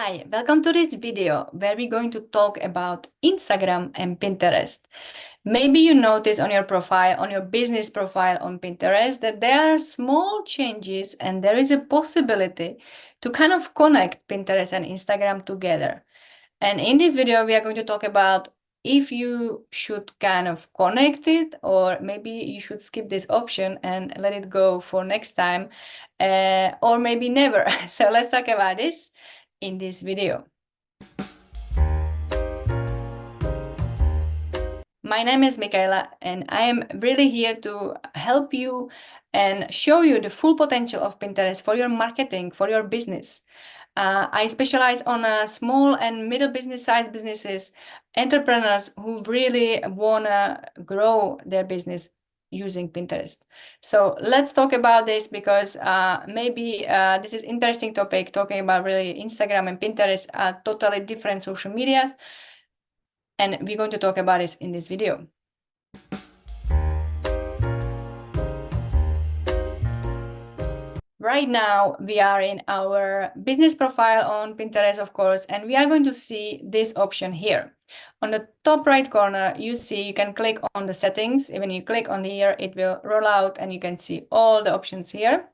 Hi, welcome to this video where we're going to talk about Instagram and Pinterest. Maybe you notice on your profile, on your business profile on Pinterest, that there are small changes and there is a possibility to kind of connect Pinterest and Instagram together. And in this video, we are going to talk about if you should kind of connect it, or maybe you should skip this option and let it go for next time, or maybe never. So let's talk about this in this video. My name is Michaela, and I am really here to help you and show you the full potential of Pinterest for your marketing, for your business. I specialize on small and middle business size businesses, entrepreneurs who really want to grow their business using Pinterest. So let's talk about this because maybe this is interesting topic, talking about really Instagram and Pinterest are totally different social medias. And we're going to talk about it in this video. Right now, we are in our business profile on Pinterest, of course, and we are going to see this option here. On the top right corner, you see you can click on the settings. When you click on here, it will roll out and you can see all the options here.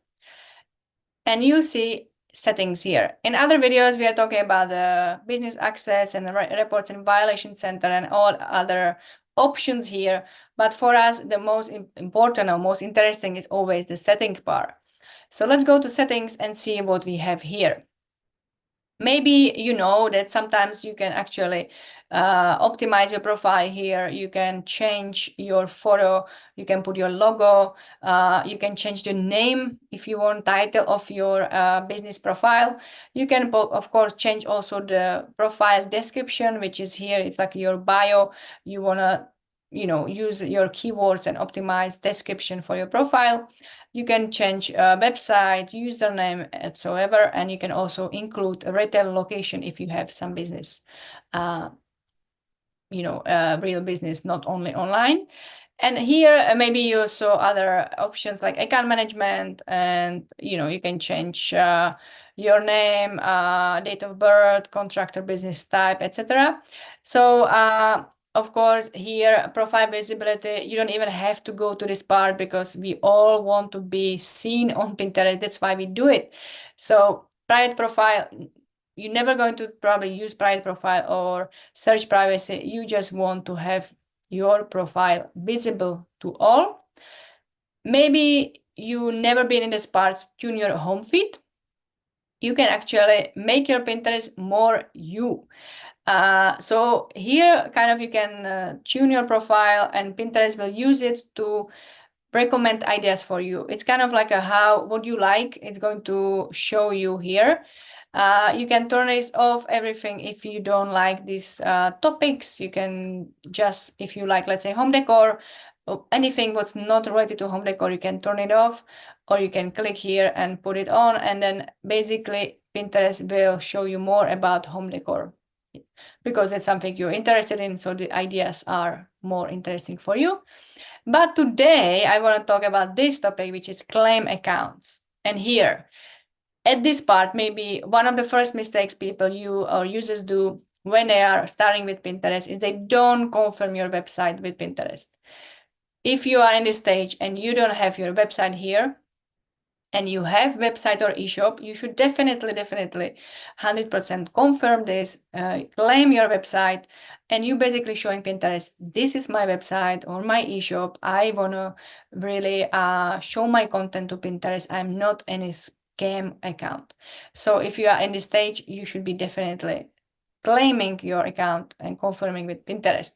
And you see settings here. In other videos, we are talking about the business access and the reports and violation center and all other options here. But for us, the most important or most interesting is always the setting bar. So let's go to settings and see what we have here. Maybe you know that sometimes you can actually optimize your profile here. You can change your photo, you can put your logo, you can change the name if you want, title of your business profile. You can, of course, change also the profile description, which is here. It's like your bio. You want to use your keywords and optimize description for your profile. You can change website, username, whatsoever, and you can also include a retail location if you have some business, real business, not only online. And here, maybe you saw other options like account management, and you can change your name, date of birth, contractor, business type, etc. So of course, here, profile visibility, you don't even have to go to this part because we all want to be seen on Pinterest. That's why we do it. So private profile, you're never going to probably use private profile or search privacy. You just want to have your profile visible to all. Maybe you never been in this part, tune your home feed. You can actually make your Pinterest more you. So here kind of you can tune your profile and Pinterest will use it to recommend ideas for you. It's kind of like what you like. It's going to show you here. You can turn it off everything if you don't like these topics. You can just, if you like, let's say home decor, or anything what's not related to home decor, you can turn it off, or you can click here and put it on, and then basically Pinterest will show you more about home decor because it's something you're interested in, so the ideas are more interesting for you. But today I want to talk about this topic, which is claim accounts. And here, at this part, maybe one of the first mistakes people or users do when they are starting with Pinterest is they don't confirm your website with Pinterest. If you are in this stage and you don't have your website here, and you have website or eshop, you should definitely 100% confirm this, claim your website, and you basically showing Pinterest, this is my website or my eshop. I want to really show my content to Pinterest. I'm not any scam account. So if you are in this stage, you should be definitely claiming your account and confirming with Pinterest.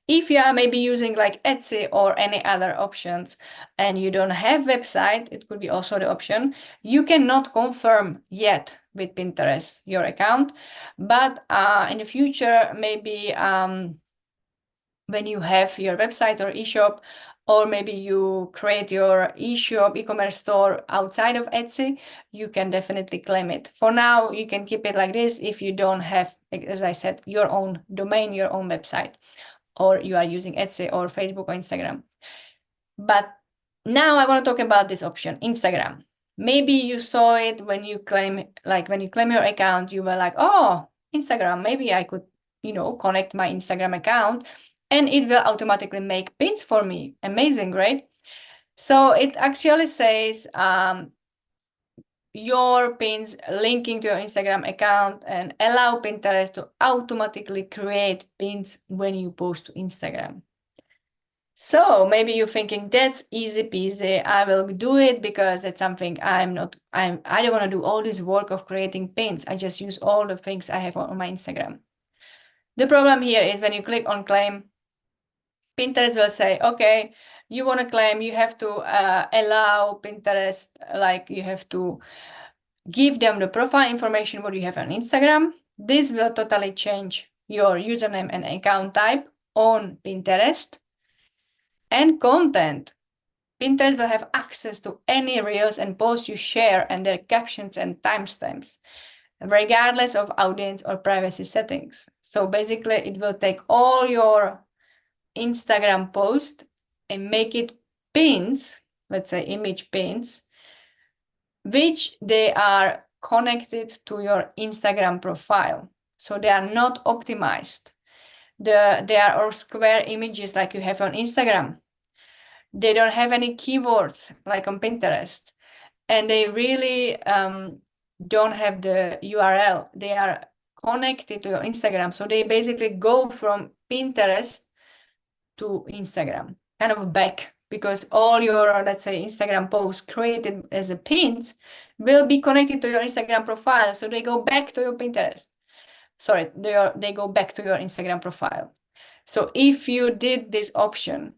If you are maybe using like Etsy or any other options and you don't have website, it could be also the option. You cannot confirm yet with Pinterest your account, but in the future, maybe when you have your website or eshop, or maybe you create your eshop, e-commerce store outside of Etsy, you can definitely claim it. For now, you can keep it like this if you don't have, as I said, your own domain, your own website, or you are using Etsy or Facebook or Instagram. But now I want to talk about this option, Instagram. Maybe you saw it when you claim your account, you were like, oh, Instagram, maybe I could, connect my Instagram account and it will automatically make pins for me. Amazing, right? So it actually says your pins linking to your Instagram account and allow Pinterest to automatically create pins when you post to Instagram. So maybe you're thinking that's easy peasy. I will do it because that's something I don't want to do all this work of creating pins. I just use all the things I have on my Instagram. The problem here is when you click on claim, Pinterest will say, okay, you want to claim, you have to allow Pinterest, like you have to give them the profile information what you have on Instagram. This will totally change your username and account type on Pinterest. And content. Pinterest will have access to any reels and posts you share and their captions and timestamps, regardless of audience or privacy settings. So basically, it will take all your Instagram posts and make it pins, let's say image pins, which they are connected to your Instagram profile. So they are not optimized. They are all square images like you have on Instagram. They don't have any keywords like on Pinterest. And they really don't have the URL. They are connected to your Instagram. So they basically go from Pinterest to Instagram, kind of back, because all your, let's say, Instagram posts created as a pins will be connected to your Instagram profile. So they go back to your Pinterest. Sorry, they go back to your Instagram profile. So if you did this option,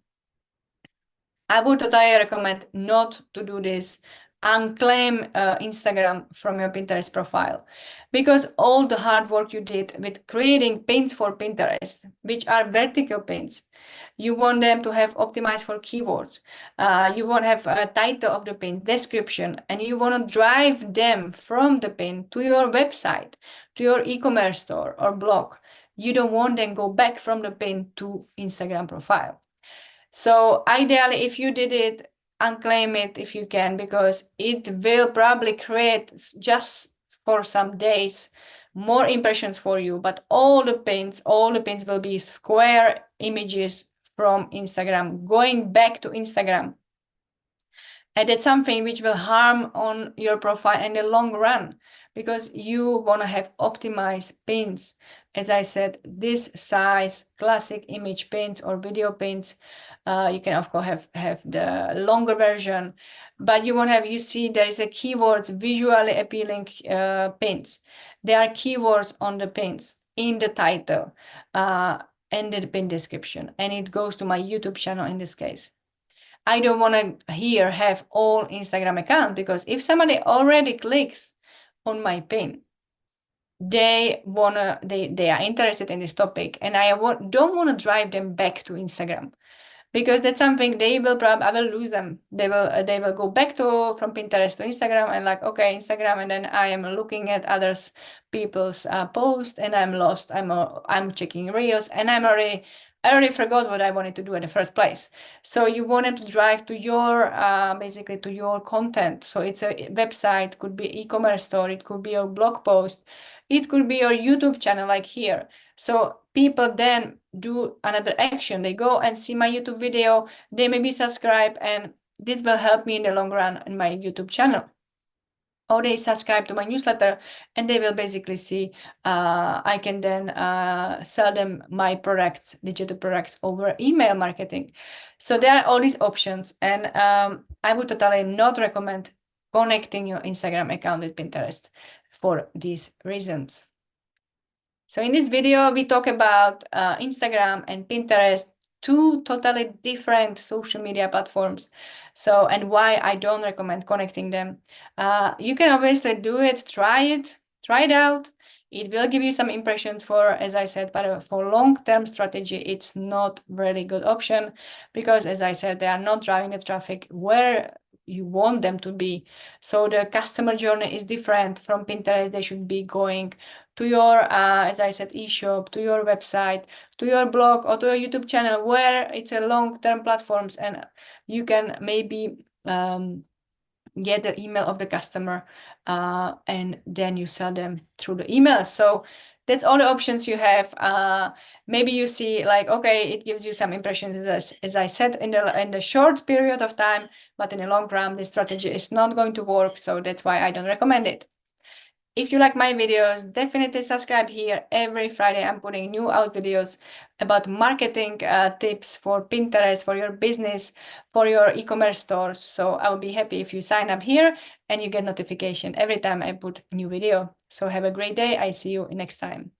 I would totally recommend not to do this. Unclaim Instagram from your Pinterest profile, because all the hard work you did with creating pins for Pinterest, which are vertical pins, you want them to have optimized for keywords. You want to have a title of the pin, description, and you want to drive them from the pin to your website, to your e-commerce store or blog. You don't want them go back from the pin to Instagram profile. So ideally, if you did it, unclaim it if you can, because it will probably create just for some days more impressions for you, but all the pins will be square images from Instagram going back to Instagram. And that's something which will harm on your profile in the long run, because you want to have optimized pins. As I said, this size classic image pins or video pins, you can of course have the longer version, but you want to have, you see there is a keywords visually appealing pins. There are keywords on the pins in the title and the pin description, and it goes to my YouTube channel in this case. I don't want to here have all Instagram account, because if somebody already clicks on my pin, they are interested in this topic, and I don't want to drive them back to Instagram, because that's something I will lose them. They will go back from Pinterest to Instagram and like, okay, Instagram, and then I am looking at others people's posts and I'm lost. I'm checking reels and I already forgot what I wanted to do in the first place. So you wanted to drive to your basically to your content. So it's a website, could be e-commerce store, it could be your blog post, it could be your YouTube channel like here. So people then do another action. They go and see my YouTube video, they maybe subscribe, and this will help me in the long run in my YouTube channel. Or they subscribe to my newsletter and they will basically see I can then sell them my products, digital products, over email marketing. So there are all these options, and I would totally not recommend connecting your Instagram account with Pinterest for these reasons. So in this video, we talk about Instagram and Pinterest, two totally different social media platforms. So, and why I don't recommend connecting them. You can obviously do it, try it out. It will give you some impressions for, as I said, but for long-term strategy, it's not really good option, because as I said, they are not driving the traffic where you want them to be. So the customer journey is different from Pinterest. They should be going to your, as I said, e-shop, to your website, to your blog, or to your YouTube channel, where it's a long-term platforms, and you can maybe get the email of the customer, and then you sell them through the email. So that's all the options you have. Maybe you see like, okay, it gives you some impressions, as I said, in the short period of time, but in the long run, this strategy is not going to work. So that's why I don't recommend it. If you like my videos, definitely subscribe here. Every Friday, I'm putting new out videos about marketing tips for Pinterest, for your business, for your e-commerce stores. So I'll be happy if you sign up here and you get notification every time I put a new video. So have a great day. I see you next time.